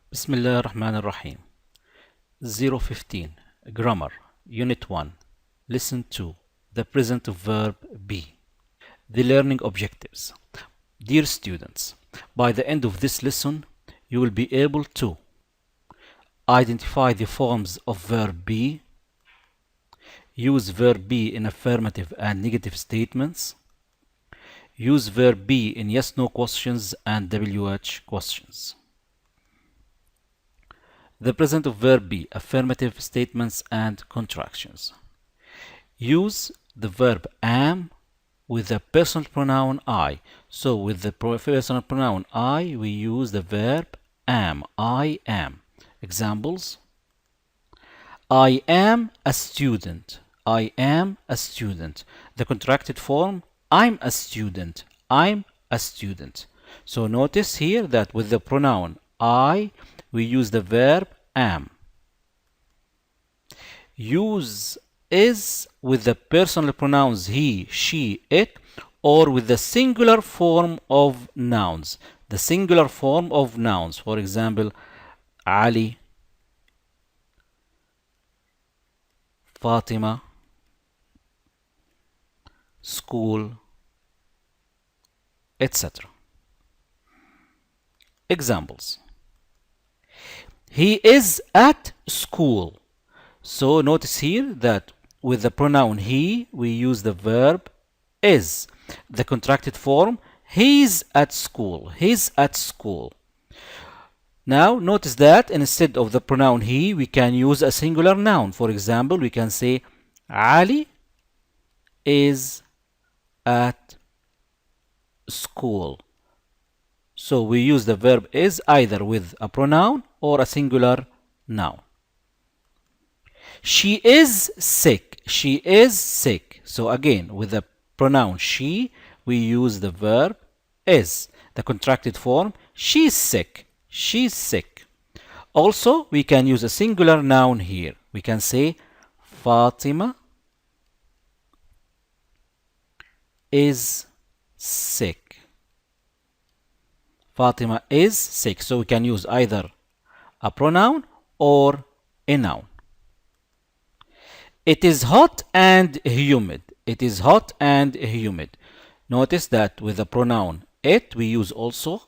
Bismillah ar-Rahman ar-Rahim. 015 Grammar Unit 1 Lesson 2 The present of verb be. The learning objectives. Dear students, by the end of this lesson, you will be able to identify the forms of verb be, use verb be in affirmative and negative statements, use verb be in yes-no questions and WH questions. The present of verb be, affirmative statements and contractions. Use the verb am with the personal pronoun I. So with the personal pronoun I, we use the verb am. I am. Examples: I am a student. I am a student. The contracted form, I'm a student. I'm a student. So notice here that with the pronoun I, we use the verb am. Use is with the personal pronouns he, she, it, or with the singular form of nouns. The singular form of nouns, for example, Ali, Fatima, school, etc. Examples: he is at school. So notice here that with the pronoun he, we use the verb is. The contracted form, he's at school. He's at school. Now notice that instead of the pronoun he, we can use a singular noun. For example, we can say Ali is at school. So we use the verb is either with a pronoun or a singular noun. She is sick. She is sick. So again, with the pronoun she, we use the verb is. The contracted form, she's sick. She's sick. Also, we can use a singular noun here. We can say Fatima is sick. Fatima is sick. So we can use either a pronoun or a noun. It is hot and humid. It is hot and humid. Notice that with the pronoun it, we use also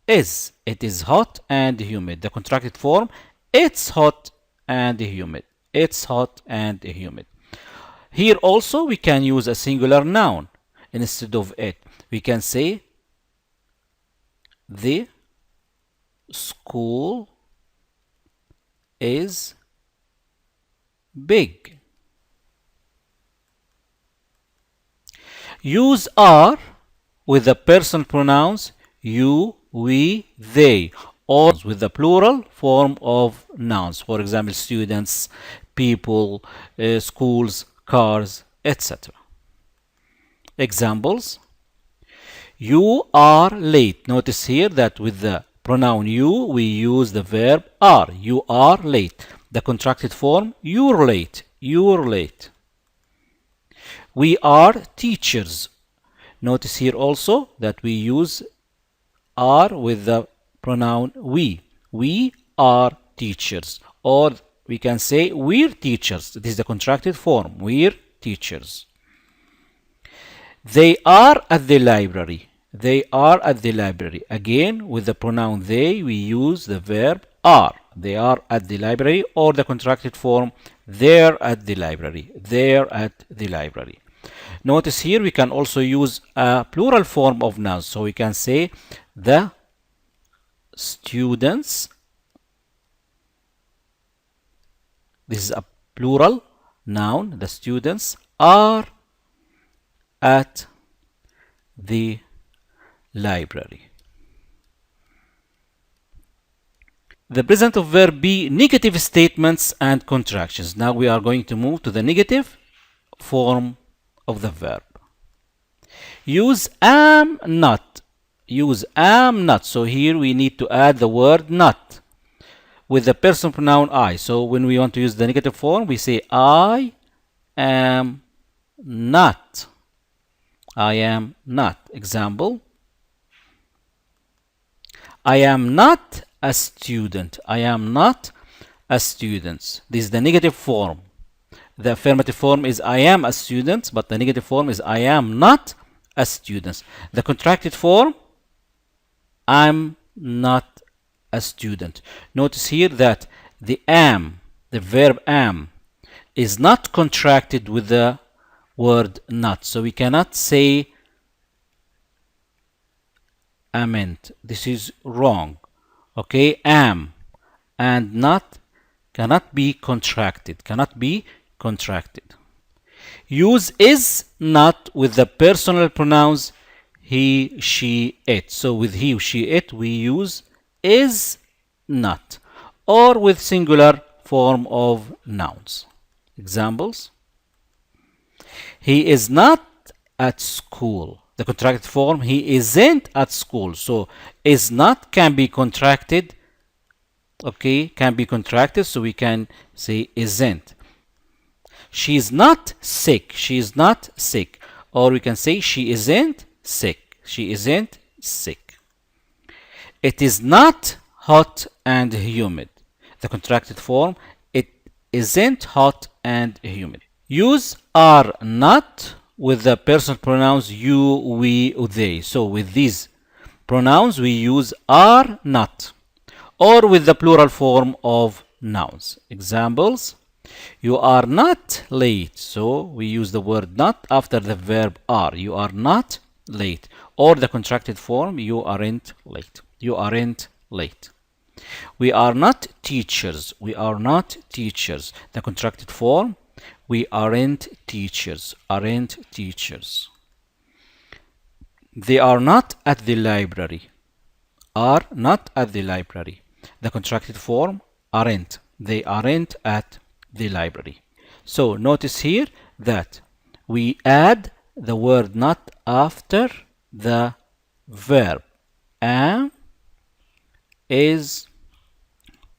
is. It is hot and humid. The contracted form, it's hot and humid. It's hot and humid. Here also we can use a singular noun instead of it. We can say the school is big. Use are with the personal pronouns you, we, they, or with the plural form of nouns. For example, students, people, schools, cars, etc. Examples: you are late. Notice here that with the pronoun you, we use the verb are. You are late. The contracted form, you're late. You're late. We are teachers. Notice here also that we use are with the pronoun we. We are teachers. Or we can say we're teachers. This is the contracted form. We're teachers. They are at the library. They are at the library. Again, with the pronoun they, we use the verb are. They are at the library, or the contracted form, they're at the library. They're at the library. Notice here we can also use a plural form of nouns. So we can say the students. This is a plural noun. The students are at the library. The present of verb be, negative statements and contractions. Now we are going to move to the negative form of the verb. Use am not. Use am not. So here we need to add the word not with the personal pronoun I. So when we want to use the negative form, we say I am not. I am not. Example: I am not a student. I am not a student. This is the negative form. The affirmative form is I am a student, but the negative form is I am not a student. The contracted form, I'm not a student. Notice here that the am, the verb am, is not contracted with the word not. So we cannot say ament. This is wrong. Okay, am and not cannot be contracted. Cannot be contracted. Use is not with the personal pronouns he, she, it. So with he, she, it, we use is not, or with singular form of nouns. Examples: he is not at school. The contracted form, he isn't at school. So is not can be contracted. Okay, can be contracted, so we can say isn't. She is not sick. She is not sick. Or we can say she isn't sick. She isn't sick. It is not hot and humid. The contracted form, it isn't hot and humid. Use are not with the personal pronouns you, we, they. So with these pronouns, we use are not, or with the plural form of nouns. Examples: you are not late. So we use the word not after the verb are. You are not late. Or the contracted form, you aren't late. You aren't late. We are not teachers. We are not teachers. The contracted form, we aren't teachers. Aren't teachers. They are not at the library. Are not at the library. The contracted form, aren't. They aren't at the library. So notice here that we add the word not after the verb am, is,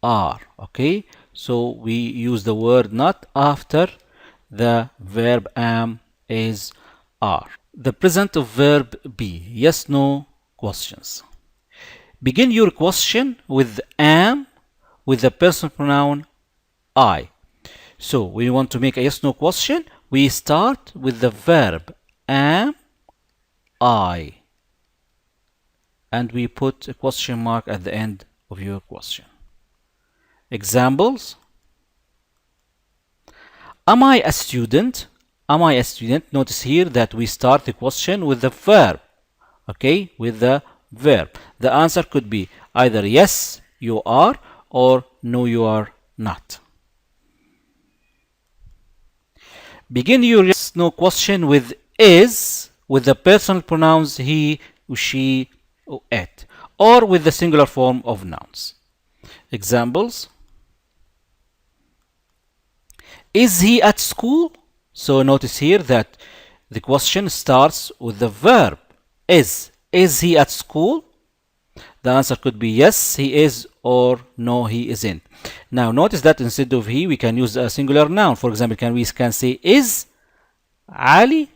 are. Okay, so we use the word not after the verb am, is, are. The present of verb be. Yes, no questions. Begin your question with am with the personal pronoun I. So we want to make a yes no question. We start with the verb am I, and we put a question mark at the end of your question. Examples: am I a student? Am I a student? Notice here that we start the question with the verb. Okay, with the verb. The answer could be either yes, you are, or no, you are not. Begin your yes no question with is with the personal pronouns he, she, or it, or with the singular form of nouns. Examples: is he at school? So notice here that the question starts with the verb is. Is he at school? The answer could be yes, he is, or no, he isn't. Now notice that instead of he, we can use a singular noun. For example, we can say is Ali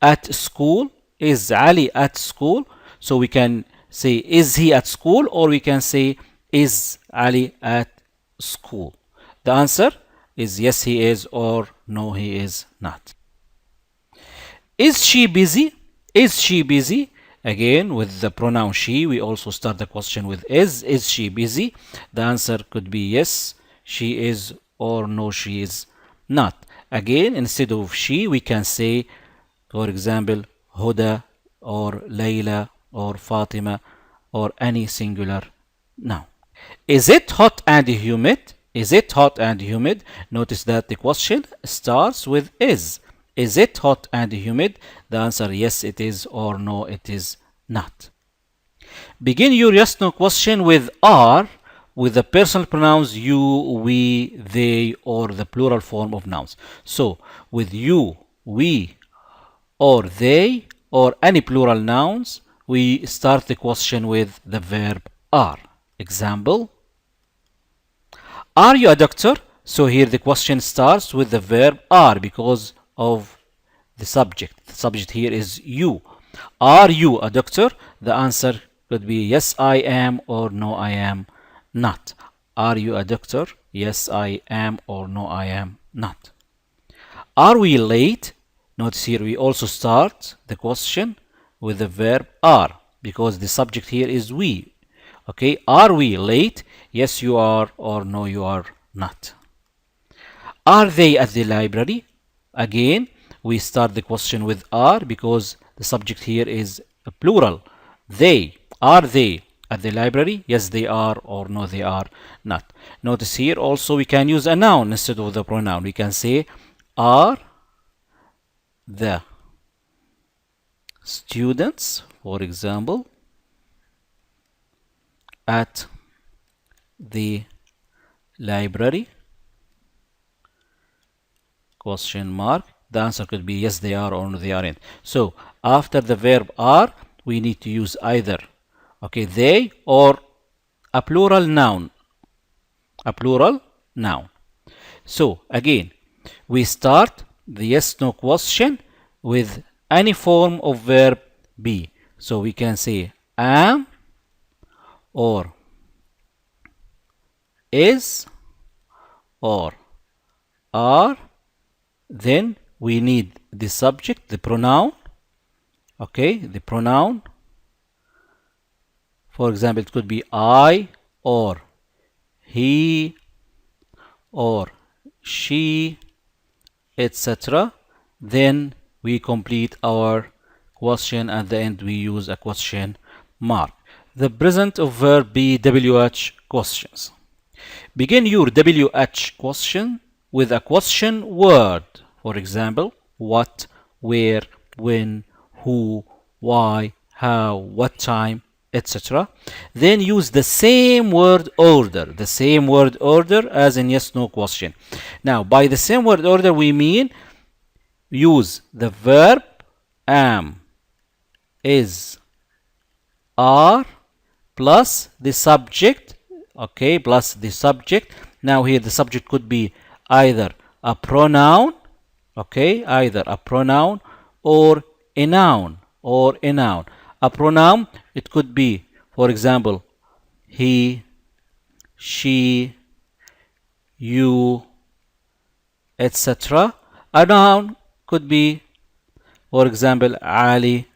at school? Is Ali at school? So we can say is he at school, or we can say is Ali at school. The answer is yes, he is, or no, he is not. Is she busy? Is she busy? Again, with the pronoun she, we also start the question with is. Is she busy? The answer could be yes, she is, or no, she is not. Again, instead of she, we can say, for example, Huda, or Layla, or Fatima, or any singular noun. Is it hot and humid? Is it hot and humid? Notice that the question starts with is. Is it hot and humid? The answer yes it is, or no it is not. Begin your yes no question with are with the personal pronouns you, we, they, or the plural form of nouns. So with you, we, or they, or any plural nouns, we start the question with the verb are. Example: are you a doctor? So here the question starts with the verb are because of the subject. The subject here is you. Are you a doctor? The answer could be yes, I am, or no, I am not. Are you a doctor? Yes, I am, or no, I am not. Are we late? Notice here we also start the question with the verb are because the subject here is we. Okay, are we late? Yes, you are, or no, you are not. Are they at the library? Again, we start the question with are because the subject here is a plural. They. Are they at the library? Yes, they are, or no, they are not. Notice here also we can use a noun instead of the pronoun. We can say, are the students, for example, at the library? Question mark. The answer could be yes, they are, or no, they aren't. So after the verb are, we need to use either, okay, they or a plural noun. A plural noun. So again, we start the yes no question with any form of verb be. So we can say am, or is, or are. Then we need the subject, the pronoun. Okay, the pronoun. For example, it could be I, or he, or she, etc. Then we complete our question. At the end, we use a question mark. The present of verb be WH questions. Begin your WH question with a question word. For example, what, where, when, who, why, how, what time, etc. Then use the same word order, as in yes no question. Now, by the same word order, we mean use the verb am, is, are, plus the subject, okay, plus the subject. Now here the subject could be either a pronoun, okay, either a pronoun or a noun, A pronoun, it could be, for example, he, she, you, etc. A noun could be, for example, Ali,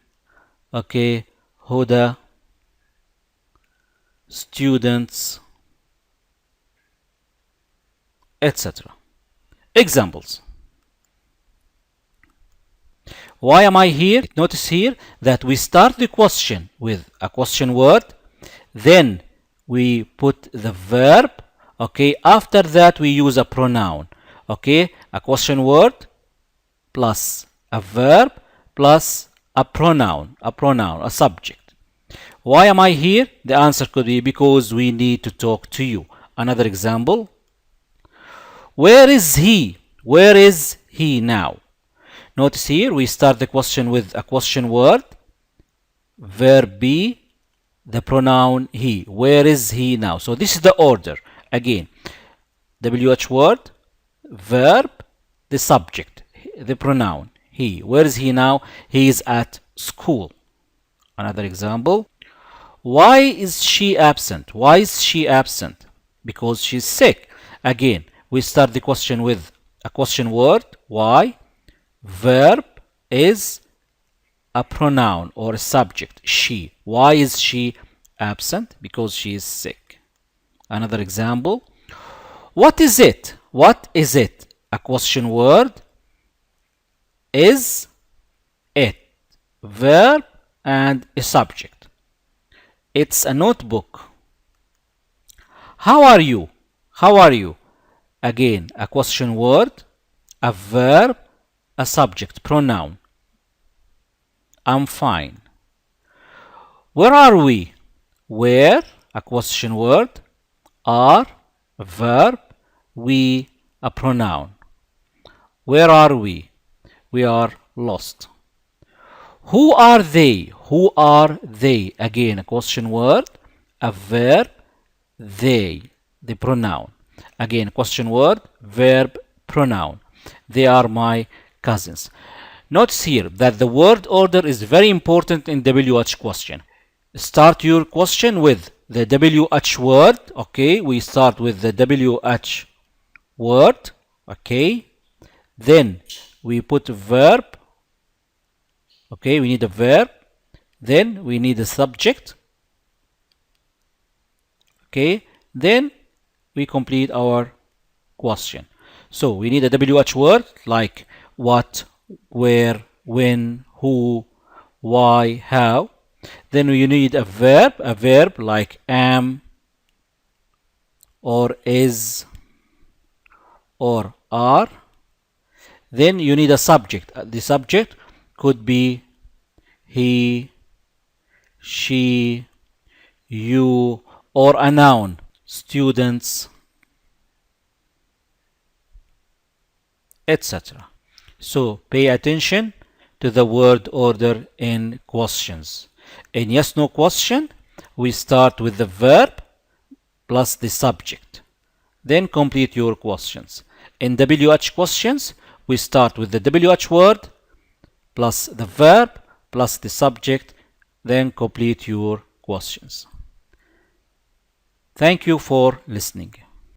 okay, Huda, students, etc. Examples. Why am I here? Notice here that we start the question with a question word, then we put the verb, okay, after that we use a pronoun, okay, a question word plus a verb plus a pronoun, a subject. Why am I here? The answer could be because we need to talk to you. Another example. Where is he? Where is he now? Notice here we start the question with a question word, verb be, the pronoun he. Where is he now? So this is the order. Again, WH word, verb, the subject, the pronoun he. Where is he now? He is at school. Another example. Why is she absent? Why is she absent? Because she's sick. Again, we start the question with a question word, why, verb is a pronoun or a subject, she. Why is she absent? Because she is sick. Another example. What is it? What is it? A question word, is it, verb, and a subject. It's a notebook. How are you? How are you? Again, a question word, a verb, a subject, pronoun. I'm fine. Where are we? Where, a question word, are, a verb, we, a pronoun. Where are we? We are lost. Who are they? Who are they? Again, a question word, a verb, they, the pronoun. Again, question word, verb, pronoun. They are my cousins. Notice here that the word order is very important in WH question. Start your question with the WH word. Okay, we start with the WH word. Okay, then we put a verb. Okay, we need a verb. Then we need a subject. Okay, then we complete our question. So we need a WH word like what, where, when, who, why, how. Then you need a verb like am or is or are. Then you need a subject. The subject could be he, she, you, or a noun, students, etc. So pay attention to the word order in questions. In yes no question, we start with the verb plus the subject. Then complete your questions. In WH questions, we start with the WH word plus the verb plus the subject, then complete your questions. Thank you for listening.